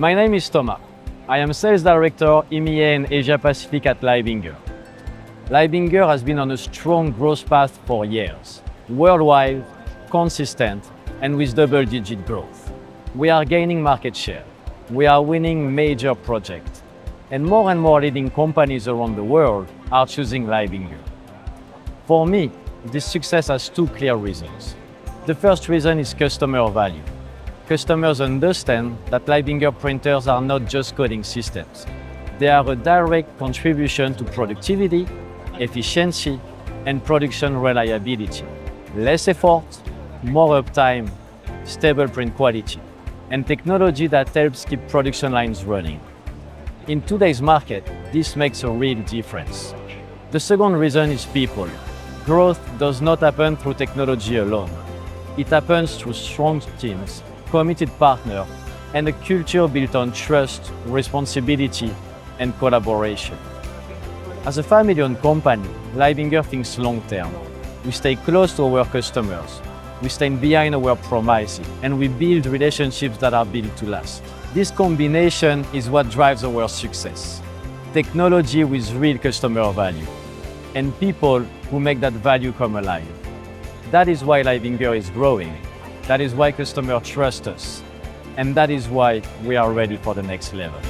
My name is Thomas. I am Sales Director EMEA and Asia Pacific at Leibinger. Leibinger has been on a strong growth path for years, worldwide, consistent, and with double-digit growth. We are gaining market share. We are winning major projects. And more leading companies around the world are choosing Leibinger. For me, this success has two clear reasons. The first reason is customer value. Customers understand that Leibinger printers are not just coding systems. They are a direct contribution to productivity, efficiency, and production reliability. Less effort, more uptime, stable print quality, and technology that helps keep production lines running. In today's market, this makes a real difference. The second reason is people. Growth does not happen through technology alone. It happens through strong teams, committed partners, and a culture built on trust, responsibility, and collaboration. As a family-owned company, Leibinger thinks long-term. We stay close to our customers, we stand behind our promises, and we build relationships that are built to last. This combination is what drives our success. Technology with real customer value, and people who make that value come alive. That is why Leibinger is growing. That is why customers trust us. And that is why we are ready for the next level.